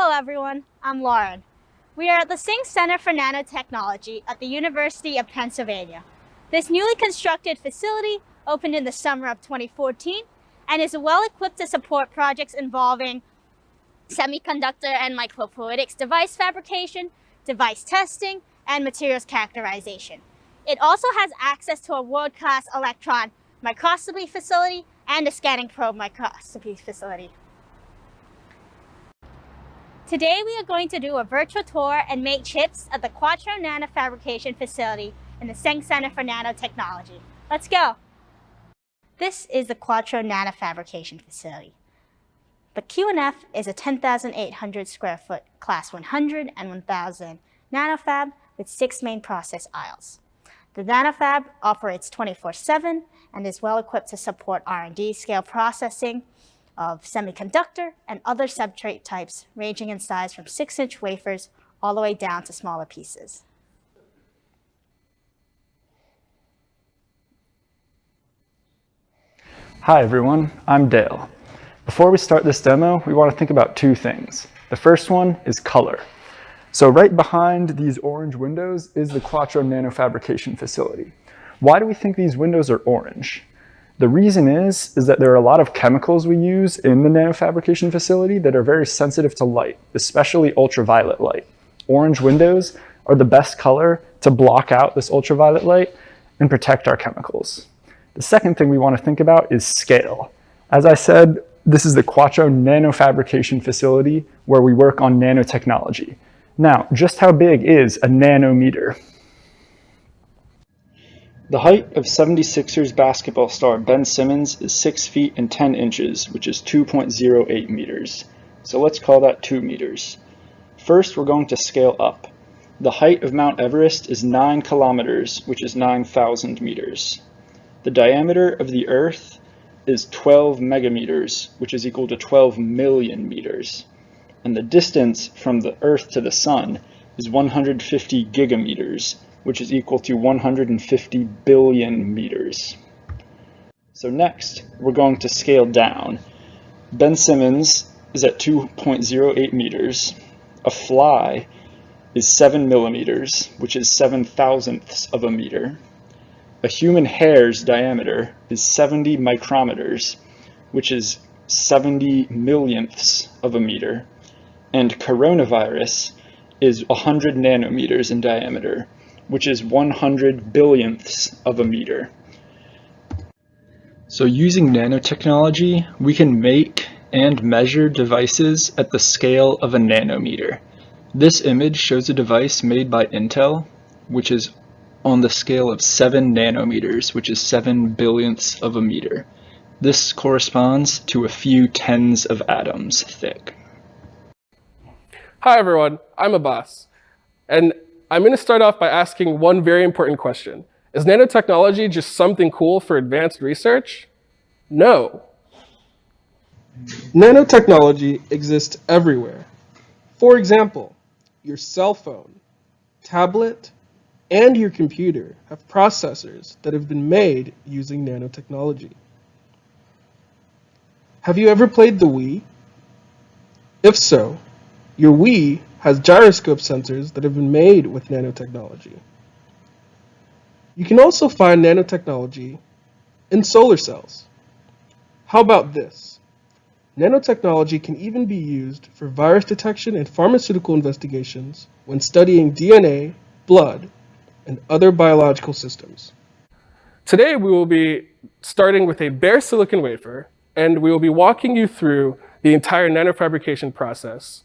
Hello everyone, I'm Lauren. We are at the Singh Center for Nanotechnology at the University of Pennsylvania. This newly constructed facility opened in the summer of 2014 and is well equipped to support projects involving semiconductor and microfluidics device fabrication, device testing, and materials characterization. It also has access to a world-class electron microscopy facility and a scanning probe microscopy facility. Today we are going to do a virtual tour and make chips at the Quattro Nanofabrication facility in the Singh Center for Nanotechnology. Let's go! This is the Quattro Nanofabrication facility. The Q&F is a 10,800 square foot class 100 and 1000 nanofab with 6 main process aisles. The nanofab operates 24/7 and is well equipped to support R&D scale processing of semiconductor and other substrate types ranging in size from 6-inch wafers all the way down to smaller pieces. Hi everyone, I'm Dale. Before we start this demo, we want to think about 2 things. The first one is color. So right behind these orange windows is the Quattro Nanofabrication facility. Why do we think these windows are orange? The reason is that there are a lot of chemicals we use in the nanofabrication facility that are very sensitive to light, especially ultraviolet light. Orange windows are the best color to block out this ultraviolet light and protect our chemicals. The second thing we want to think about is scale. As I said, this is the Quattro Nanofabrication facility where we work on nanotechnology. Now, just how big is a nanometer? The height of 76ers basketball star Ben Simmons is 6 feet and 10 inches, which is 2.08 meters. So let's call that 2 meters. First, we're going to scale up. The height of Mount Everest is 9 kilometers, which is 9,000 meters. The diameter of the Earth is 12 megameters, which is equal to 12 million meters. And the distance from the Earth to the Sun is 150 gigameters, which is equal to 150 billion meters. So next, we're going to scale down. Ben Simmons is at 2.08 meters. A fly is 7 millimeters, which is 7/1000ths of a meter. A human hair's diameter is 70 micrometers, which is 70 millionths of a meter. And coronavirus is 100 nanometers in diameter, which is 100 billionths of a meter. So using nanotechnology, we can make and measure devices at the scale of a nanometer. This image shows a device made by Intel, which is on the scale of 7 nanometers, which is 7 billionths of a meter. This corresponds to a few tens of atoms thick. Hi everyone, I'm Abbas, and I'm going to start off by asking one very important question. Is nanotechnology just something cool for advanced research? No. Nanotechnology exists everywhere. For example, your cell phone, tablet, and your computer have processors that have been made using nanotechnology. Have you ever played the Wii? If so, your Wii has gyroscope sensors that have been made with nanotechnology. You can also find nanotechnology in solar cells. How about this? Nanotechnology can even be used for virus detection and pharmaceutical investigations when studying DNA, blood, and other biological systems. Today we will be starting with a bare silicon wafer, and we will be walking you through the entire nanofabrication process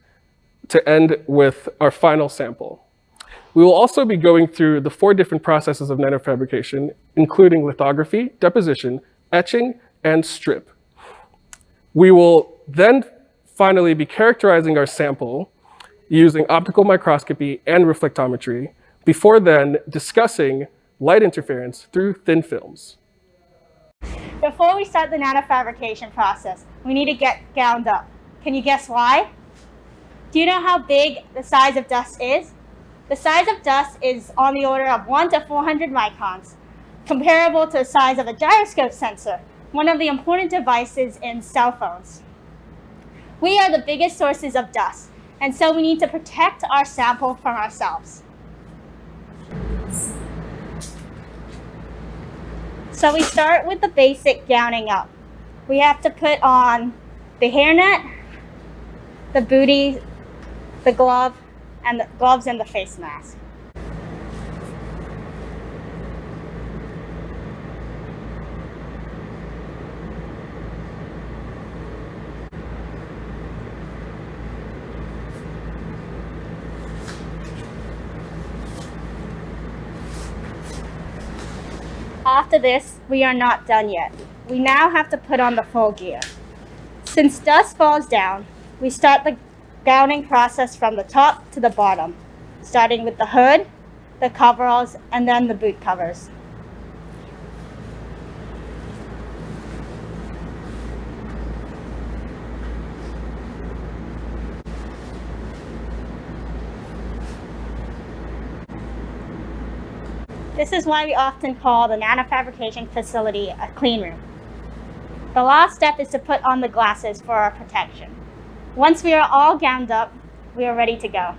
to end with our final sample. We will also be going through the 4 different processes of nanofabrication, including lithography, deposition, etching, and strip. We will then finally be characterizing our sample using optical microscopy and reflectometry, before then discussing light interference through thin films. Before we start the nanofabrication process, we need to get gowned up. Can you guess why? Do you know how big the size of dust is? The size of dust is on the order of 1 to 400 microns, comparable to the size of a gyroscope sensor, one of the important devices in cell phones. We are the biggest sources of dust, And so we need to protect our sample from ourselves. So we start with the basic gowning up. We have to put on the hairnet, the bootie, the gloves, and the face mask. After this, we are not done yet. We now have to put on the full gear. Since dust falls down, we start the gowning process from the top to the bottom, starting with the hood, the coveralls, and then the boot covers. This is why we often call the nanofabrication facility a clean room. The last step is to put on the glasses for our protection. Once we are all gowned up, we are ready to go.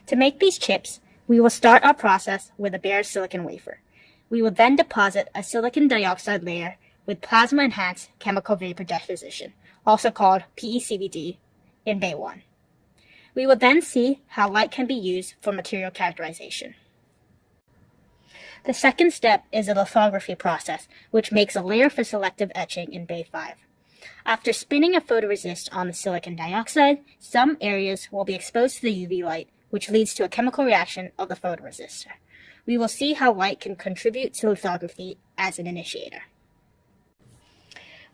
To make these chips, we will start our process with a bare silicon wafer. We will then deposit a silicon dioxide layer with plasma-enhanced chemical vapor deposition, also called PECVD, in Bay 1. We will then see how light can be used for material characterization. The second step is a lithography process, which makes a layer for selective etching in Bay 5. After spinning a photoresist on the silicon dioxide, some areas will be exposed to the UV light, which leads to a chemical reaction of the photoresistor. We will see how light can contribute to lithography as an initiator.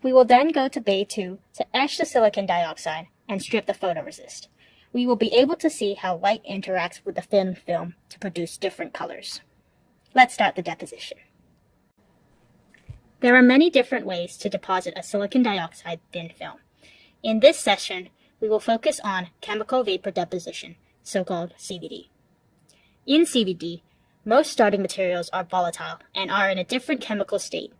We will then go to Bay 2 to etch the silicon dioxide and strip the photoresist. We will be able to see how light interacts with the thin film to produce different colors. Let's start the deposition. There are many different ways to deposit a silicon dioxide thin film. In this session, we will focus on chemical vapor deposition, so-called CVD. In CVD, most starting materials are volatile and are in a different chemical state.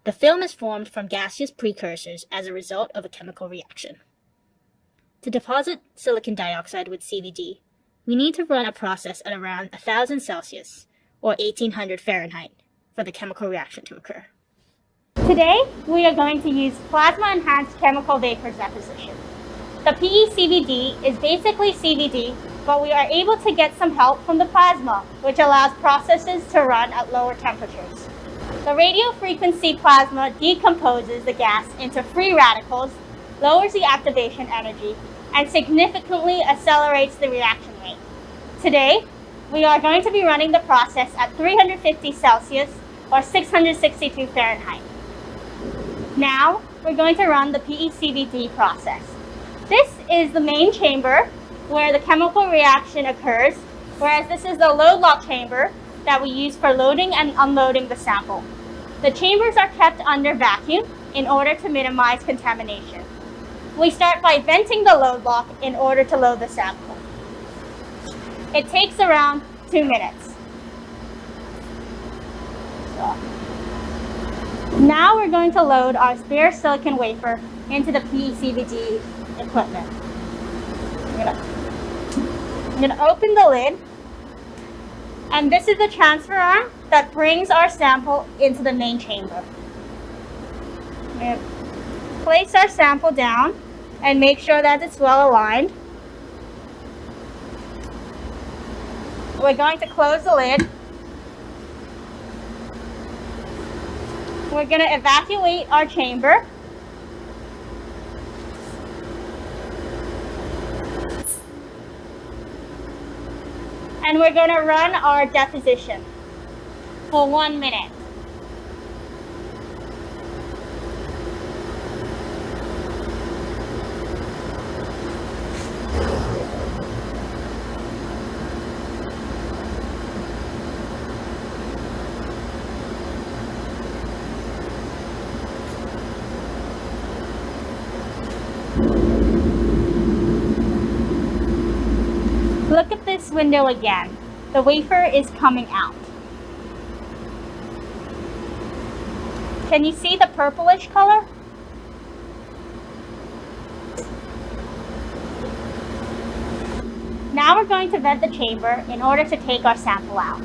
The film is formed from gaseous precursors as a result of a chemical reaction. To deposit silicon dioxide with CVD, we need to run a process at around 1000 Celsius or 1800 Fahrenheit for the chemical reaction to occur. Today, we are going to use plasma-enhanced chemical vapor deposition. The PECVD is basically CVD, but we are able to get some help from the plasma, which allows processes to run at lower temperatures. The radio frequency plasma decomposes the gas into free radicals, lowers the activation energy, and significantly accelerates the reaction rate. Today, we are going to be running the process at 350 Celsius or 662 Fahrenheit. Now, we're going to run the PECVD process. This is the main chamber where the chemical reaction occurs, whereas this is the load lock chamber that we use for loading and unloading the sample. The chambers are kept under vacuum in order to minimize contamination. We start by venting the load lock in order to load the sample. It takes around 2 minutes. Now we're going to load our bare silicon wafer into the PECVD equipment. I'm going to open the lid, and this is the transfer arm that brings our sample into the main chamber. I'm going to place our sample down and make sure that it's well aligned. We're going to close the lid. We're going to evacuate our chamber. And we're going to run our deposition for 1 minute. Look at this window again. the wafer is coming out. Can you see the purplish color? Now we're going to vent the chamber in order to take our sample out.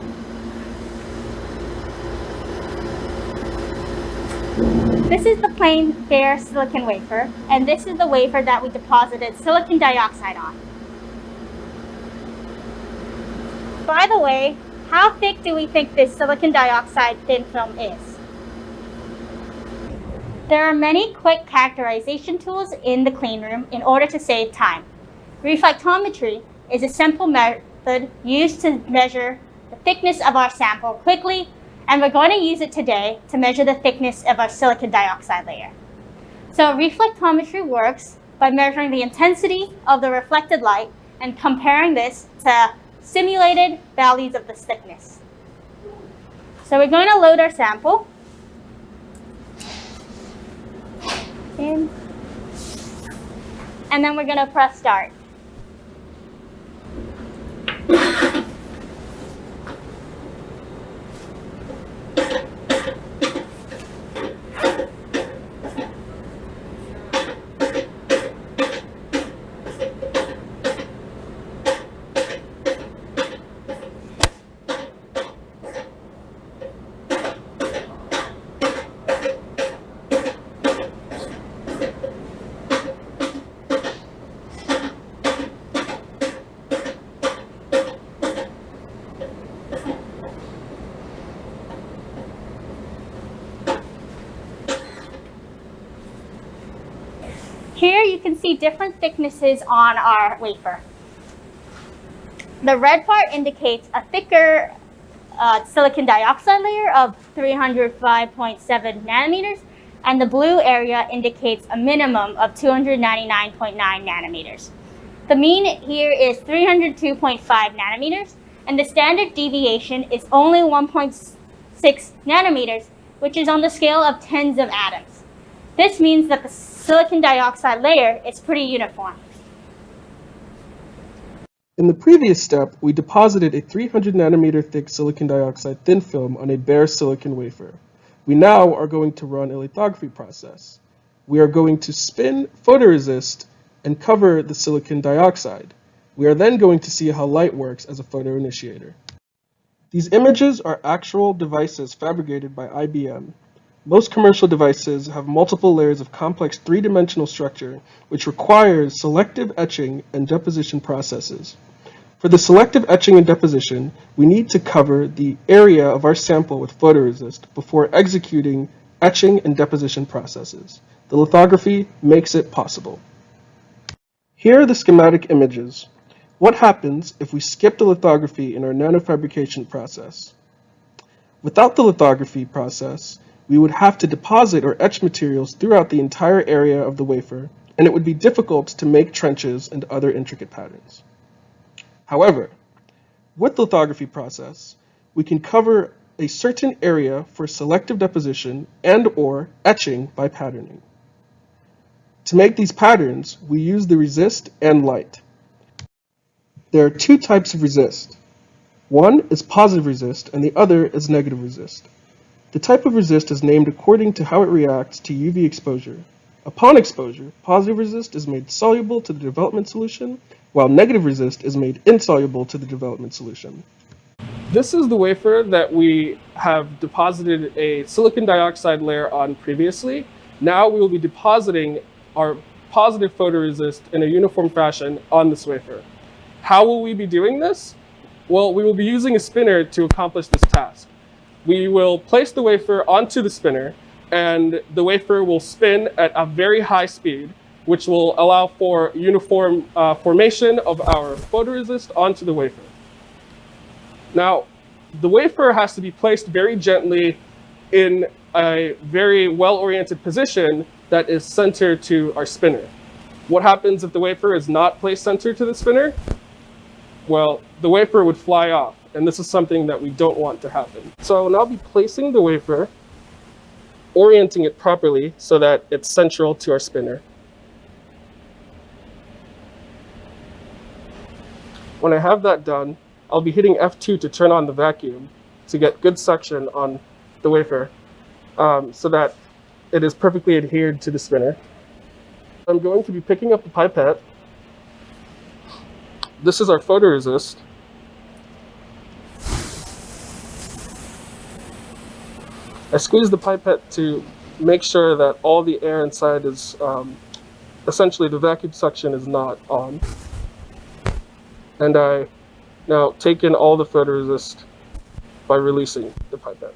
This is the plain bare silicon wafer, and this is the wafer that we deposited silicon dioxide on. By the way, how thick do we think this silicon dioxide thin film is? There are many quick characterization tools in the clean room in order to save time. Reflectometry is a simple method used to measure the thickness of our sample quickly, and we're going to use it today to measure the thickness of our silicon dioxide layer. So reflectometry works by measuring the intensity of the reflected light and comparing this to simulated values of this thickness. So we're going to load our sample in, and then we're going to press start. Here you can see different thicknesses on our wafer. The red part indicates a thicker silicon dioxide layer of 305.7 nanometers, and the blue area indicates a minimum of 299.9 nanometers. The mean here is 302.5 nanometers, and the standard deviation is only 1.6 nanometers, which is on the scale of tens of atoms. This means that the silicon dioxide layer is pretty uniform. In the previous step, we deposited a 300 nanometer thick silicon dioxide thin film on a bare silicon wafer. We now are going to run a lithography process. We are going to spin photoresist and cover the silicon dioxide. We are then going to see how light works as a photoinitiator. These images are actual devices fabricated by IBM. Most commercial devices have multiple layers of complex three-dimensional structure, which requires selective etching and deposition processes. For the selective etching and deposition, we need to cover the area of our sample with photoresist before executing etching and deposition processes. The lithography makes it possible. Here are the schematic images. What happens if we skip the lithography in our nanofabrication process? Without the lithography process, we would have to deposit or etch materials throughout the entire area of the wafer, and it would be difficult to make trenches and other intricate patterns. However, with the lithography process, we can cover a certain area for selective deposition and/or etching by patterning. To make these patterns, we use the resist and light. There are two types of resist. One is positive resist, and the other is negative resist. The type of resist is named according to how it reacts to UV exposure. Upon exposure, positive resist is made soluble to the development solution, while negative resist is made insoluble to the development solution. This is the wafer that we have deposited a silicon dioxide layer on previously. Now we will be depositing our positive photoresist in a uniform fashion on this wafer. How will we be doing this? Well, we will be using a spinner to accomplish this task. We will place the wafer onto the spinner, and the wafer will spin at a very high speed, which will allow for uniform formation of our photoresist onto the wafer. Now, the wafer has to be placed very gently in a very well-oriented position that is centered to our spinner. What happens if the wafer is not placed centered to the spinner? Well, the wafer would fly off, and this is something that we don't want to happen. So I will now be placing the wafer, orienting it properly so that it's central to our spinner. When I have that done, I'll be hitting F2 to turn on the vacuum to get good suction on the wafer so that it is perfectly adhered to the spinner. I'm going to be picking up the pipette. This is our photoresist. I squeeze the pipette to make sure that all the air inside is, essentially the vacuum suction is not on. And I now take in all the photoresist by releasing the pipette.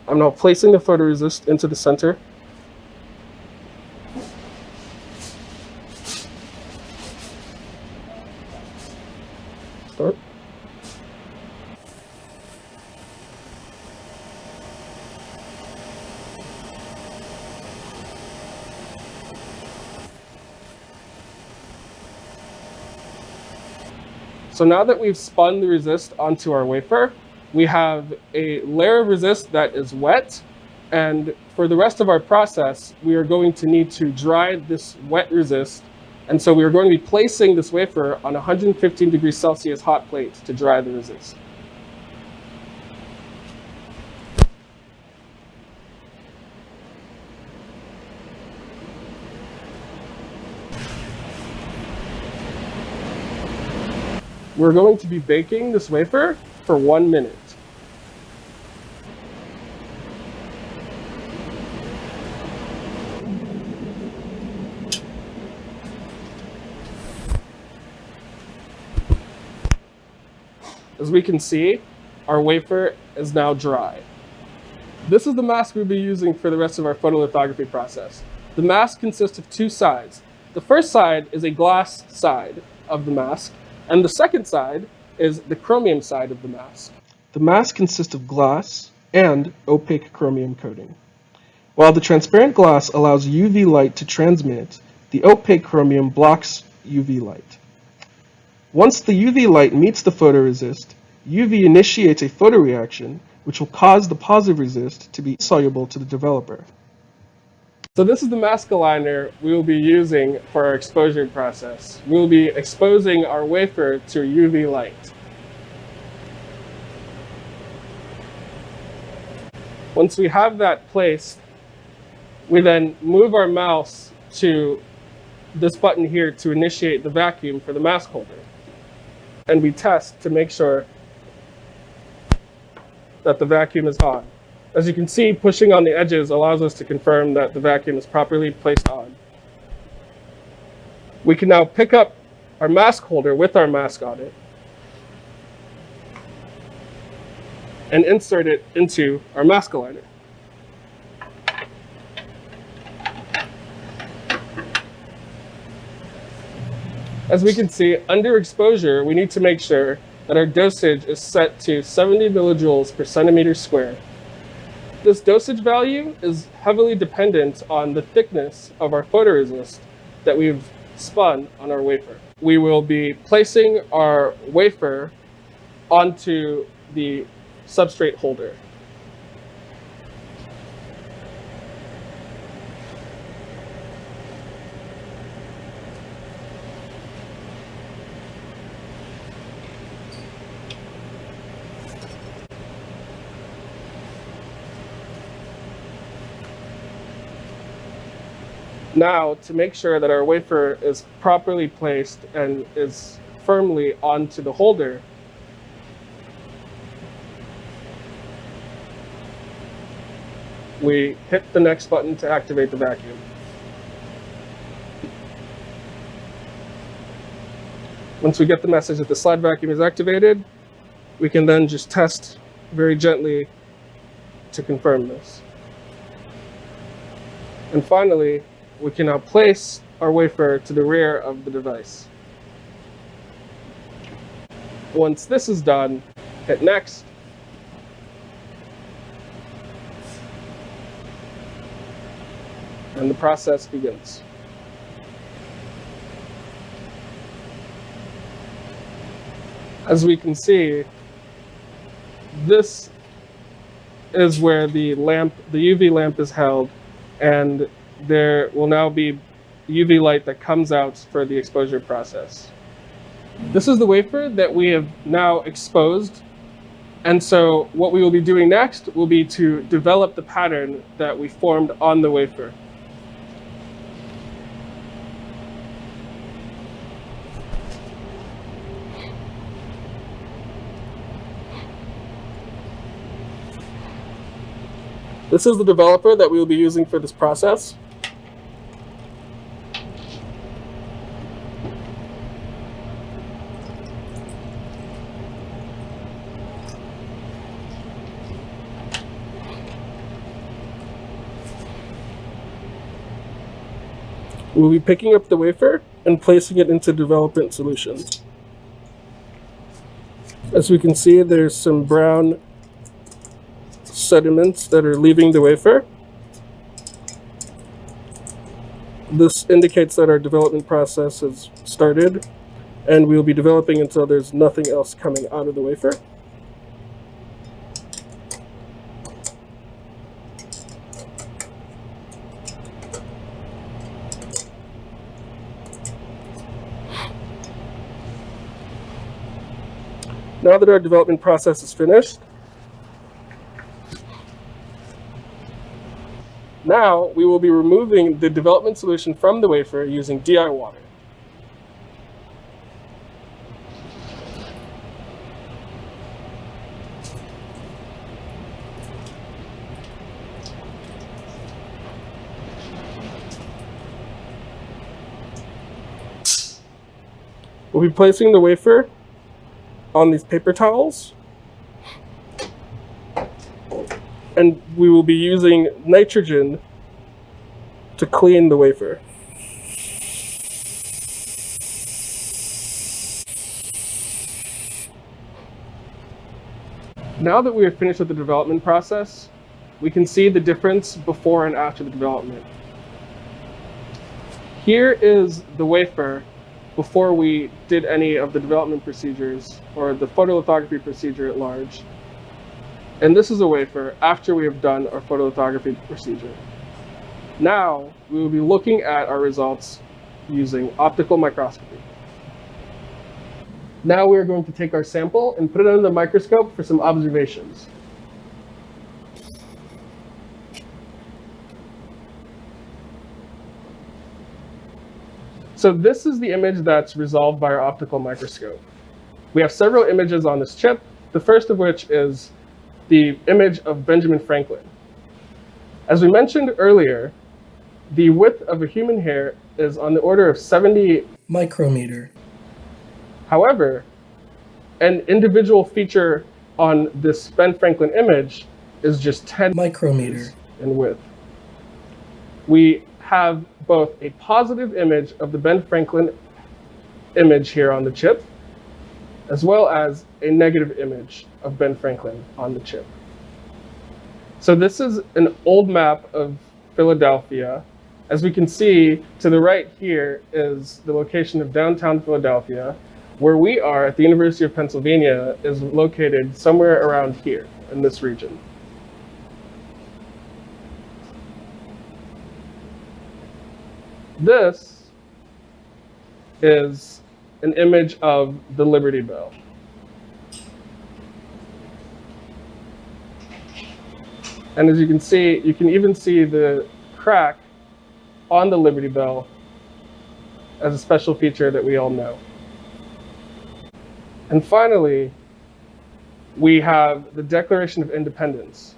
I'm now placing the photoresist into the center. Start. So now that we've spun the resist onto our wafer, we have a layer of resist that is wet, and for the rest of our process, we are going to need to dry this wet resist, and so we are going to be placing this wafer on 115 degrees Celsius hot plate to dry the resist. We're going to be baking this wafer for 1 minute. As we can see, our wafer is now dry. This is the mask we'll be using for the rest of our photolithography process. The mask consists of two sides. The first side is a glass side of the mask, and the second side is the chromium side of the mask. The mask consists of glass and opaque chromium coating. While the transparent glass allows UV light to transmit, the opaque chromium blocks UV light. Once the UV light meets the photoresist, UV initiates a photoreaction which will cause the positive resist to be soluble to the developer. So this is the mask aligner we will be using for our exposure process. We will be exposing our wafer to UV light. Once we have that placed, we then move our mouse to this button here to initiate the vacuum for the mask holder. And we test to make sure that the vacuum is on. As you can see, pushing on the edges allows us to confirm that the vacuum is properly placed on. We can now pick up our mask holder with our mask on it and insert it into our mask aligner. As we can see, under exposure, we need to make sure that our dosage is set to 70 millijoules per centimeter square. This dosage value is heavily dependent on the thickness of our photoresist that we've spun on our wafer. We will be placing our wafer onto the substrate holder. Now, to make sure that our wafer is properly placed and is firmly onto the holder, we hit the next button to activate the vacuum. Once we get the message that the slide vacuum is activated, we can then just test very gently to confirm this. And finally, we can now place our wafer to the rear of the device. Once this is done, hit next. And the process begins. As we can see, this is where the UV lamp is held, and there will now be UV light that comes out for the exposure process. This is the wafer that we have now exposed. And so what we will be doing next will be to develop the pattern that we formed on the wafer. This is the developer that we will be using for this process. We'll be picking up the wafer and placing it into development solution. As we can see, there's some brown sediments that are leaving the wafer. This indicates that our development process has started, and we'll be developing until there's nothing else coming out of the wafer. Now that our development process is finished, now we will be removing the development solution from the wafer using DI water. We'll be placing the wafer on these paper towels, and we will be using nitrogen to clean the wafer. Now that we are finished with the development process, we can see the difference before and after the development. Here is the wafer before we did any of the development procedures or the photolithography procedure at large. And this is a wafer after we have done our photolithography procedure. Now we will be looking at our results using optical microscopy. Now we are going to take our sample and put it under the microscope for some observations. So this is the image that's resolved by our optical microscope. We have several images on this chip, the first of which is the image of Benjamin Franklin. As we mentioned earlier, the width of a human hair is on the order of 70 micrometer. However, an individual feature on this Ben Franklin image is just 10 micrometer in width. We have both a positive image of the Ben Franklin image here on the chip, as well as a negative image of Ben Franklin on the chip. So this is an old map of Philadelphia. As we can see, to the right here is the location of downtown Philadelphia. Where we are at the University of Pennsylvania is located somewhere around here in this region. This is an image of the Liberty Bell. And as you can see, you can even see the crack on the Liberty Bell as a special feature that we all know. And finally, we have the Declaration of Independence,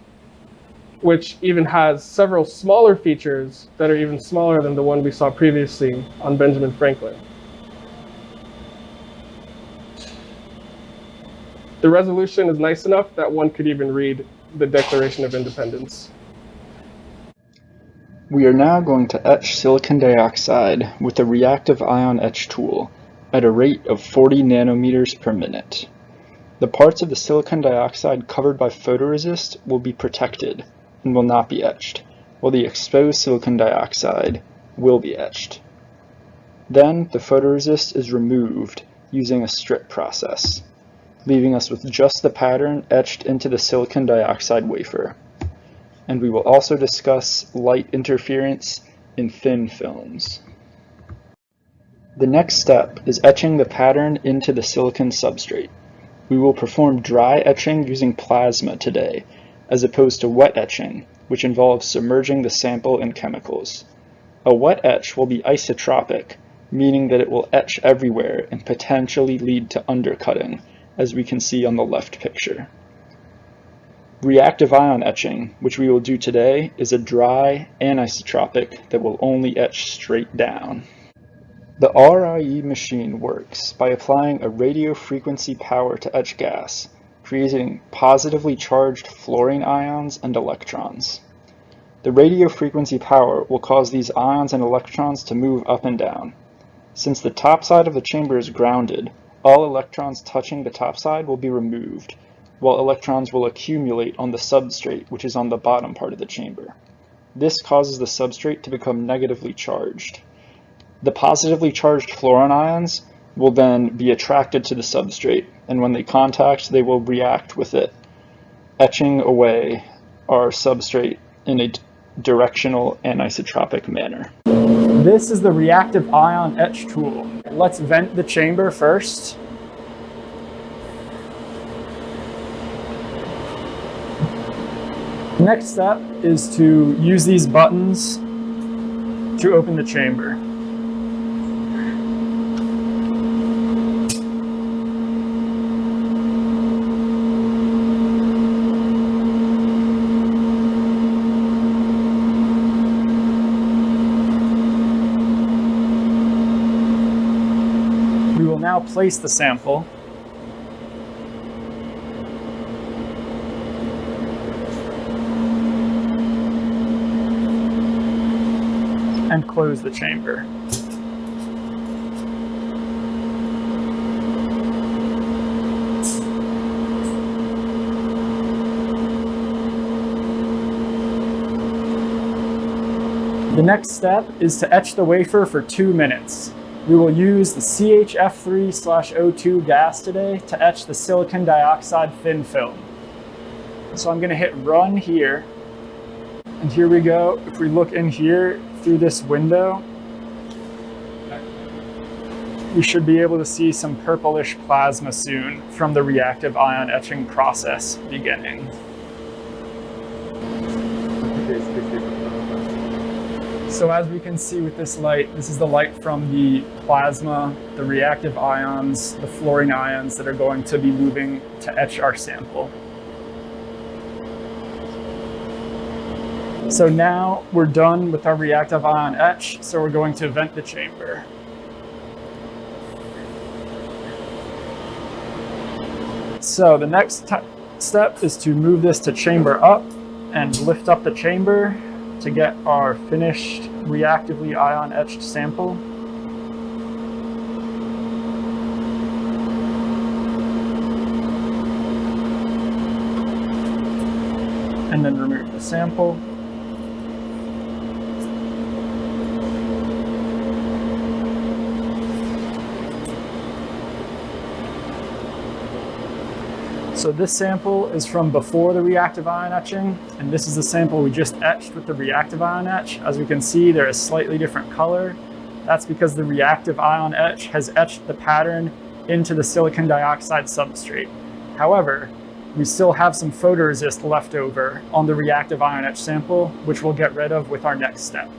which even has several smaller features that are even smaller than the one we saw previously on Benjamin Franklin. The resolution is nice enough that one could even read the Declaration of Independence. We are now going to etch silicon dioxide with a reactive ion etch tool at a rate of 40 nanometers per minute. The parts of the silicon dioxide covered by photoresist will be protected and will not be etched, while the exposed silicon dioxide will be etched. Then the photoresist is removed using a strip process, leaving us with just the pattern etched into the silicon dioxide wafer. And we will also discuss light interference in thin films. The next step is etching the pattern into the silicon substrate. We will perform dry etching using plasma today, as opposed to wet etching, which involves submerging the sample in chemicals. A wet etch will be isotropic, meaning that it will etch everywhere and potentially lead to undercutting, as we can see on the left picture. Reactive ion etching, which we will do today, is a dry anisotropic that will only etch straight down. The RIE machine works by applying a radio frequency power to etch gas, creating positively charged fluorine ions and electrons. The radio frequency power will cause these ions and electrons to move up and down. Since the top side of the chamber is grounded, all electrons touching the top side will be removed, while electrons will accumulate on the substrate, which is on the bottom part of the chamber. This causes the substrate to become negatively charged. The positively charged fluorine ions will then be attracted to the substrate, and when they contact, they will react with it, etching away our substrate in a directional anisotropic manner. This is the reactive ion etch tool. Let's vent the chamber first. Next step is to use these buttons to open the chamber. We will now place the sample. And close the chamber. The next step is to etch the wafer for 2 minutes. We will use the CHF3/O2 gas today to etch the silicon dioxide thin film. So I'm going to hit run here. And here we go. If we look in here through this window, we should be able to see some purplish plasma soon from the reactive ion etching process beginning. So as we can see with this light, this is the light from the plasma, the reactive ions, the fluorine ions that are going to be moving to etch our sample. So now we're done with our reactive ion etch, so we're going to vent the chamber. So the next step is to move this to chamber up and lift up the chamber to get our finished reactively ion etched sample. And then remove the sample. So this sample is from before the reactive ion etching, and this is the sample we just etched with the reactive ion etch. As we can see, they're a slightly different color. That's because the reactive ion etch has etched the pattern into the silicon dioxide substrate. However, we still have some photoresist left over on the reactive ion etch sample, which we'll get rid of with our next step.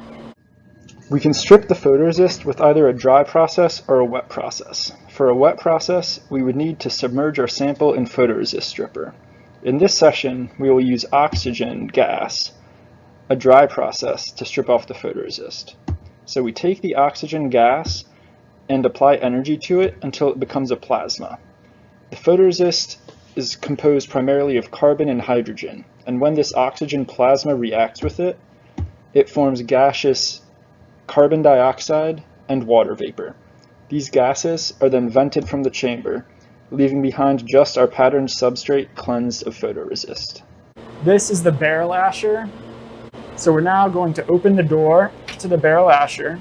We can strip the photoresist with either a dry process or a wet process. For a wet process, we would need to submerge our sample in photoresist stripper. In this session, we will use oxygen gas, a dry process, to strip off the photoresist. So we take the oxygen gas and apply energy to it until it becomes a plasma. The photoresist is composed primarily of carbon and hydrogen, and when this oxygen plasma reacts with it, it forms gaseous carbon dioxide and water vapor. These gases are then vented from the chamber, leaving behind just our patterned substrate cleansed of photoresist. This is the barrel asher. So we're now going to open the door to the barrel asher.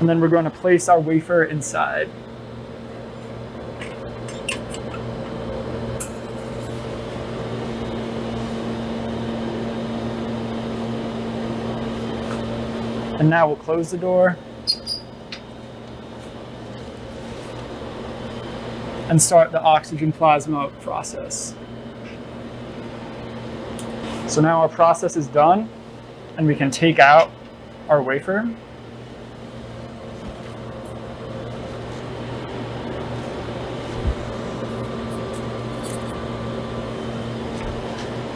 And then we're going to place our wafer inside. And now we'll close the door and start the oxygen plasma process. So now our process is done and we can take out our wafer.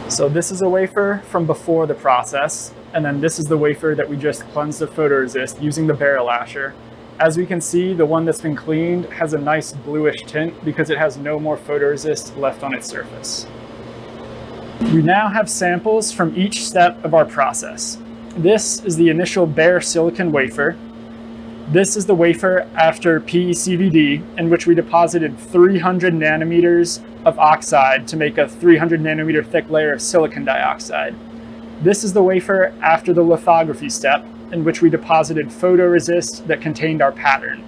So this is a wafer from before the process, and then this is the wafer that we just cleansed of photoresist using the barrel lasher. As we can see, the one that's been cleaned has a nice bluish tint because it has no more photoresist left on its surface. We now have samples from each step of our process. This is the initial bare silicon wafer. This is the wafer after PECVD, in which we deposited 300 nanometers of oxide to make a 300 nanometer thick layer of silicon dioxide. This is the wafer after the lithography step, in which we deposited photoresist that contained our pattern.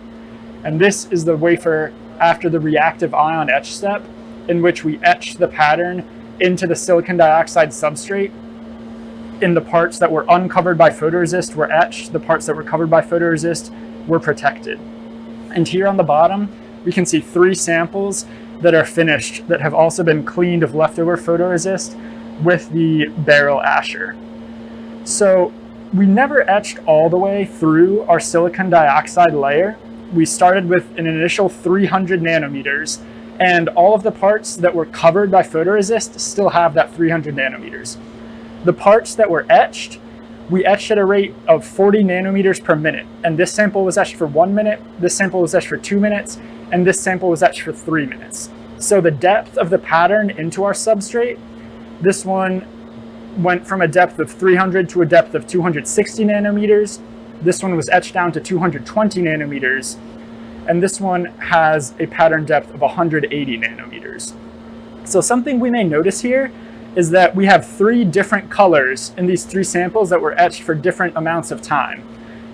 And this is the wafer after the reactive ion etch step, in which we etched the pattern into the silicon dioxide substrate. In the parts that were uncovered by photoresist were etched, the parts that were covered by photoresist were protected. And here on the bottom, we can see 3 samples that are finished that have also been cleaned of leftover photoresist with the barrel asher. So we never etched all the way through our silicon dioxide layer. We started with an initial 300 nanometers, and all of the parts that were covered by photoresist still have that 300 nanometers. The parts that were etched, we etched at a rate of 40 nanometers per minute, and this sample was etched for 1 minute, this sample was etched for 2 minutes, and this sample was etched for 3 minutes. So the depth of the pattern into our substrate, this one went from a depth of 300 to a depth of 260 nanometers. This one was etched down to 220 nanometers, and this one has a pattern depth of 180 nanometers. So something we may notice here is that we have 3 different colors in these 3 samples that were etched for different amounts of time.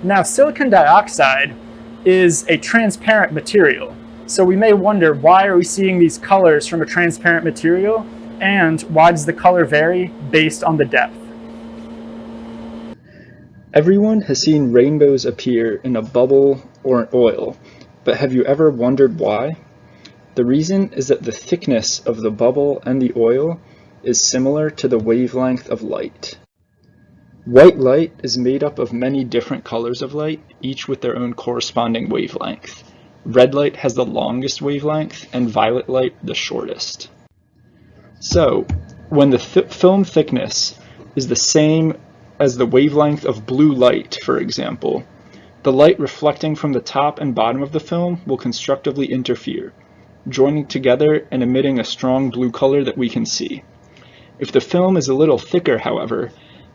Now, silicon dioxide is a transparent material. So we may wonder, why are we seeing these colors from a transparent material? And why does the color vary based on the depth? Everyone has seen rainbows appear in a bubble or an oil, but have you ever wondered why? The reason is that the thickness of the bubble and the oil is similar to the wavelength of light. White light is made up of many different colors of light, each with their own corresponding wavelength. Red light has the longest wavelength, and violet light the shortest. So, when the film thickness is the same as the wavelength of blue light, for example, the light reflecting from the top and bottom of the film will constructively interfere, joining together and emitting a strong blue color that we can see. If the film is a little thicker, however,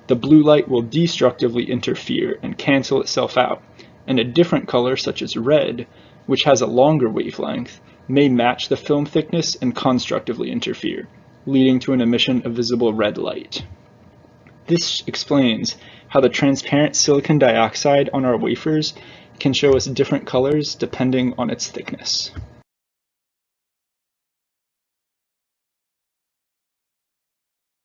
the blue light will destructively interfere and cancel itself out, and a different color, such as red, which has a longer wavelength, may match the film thickness and constructively interfere, leading to an emission of visible red light. This explains how the transparent silicon dioxide on our wafers can show us different colors depending on its thickness.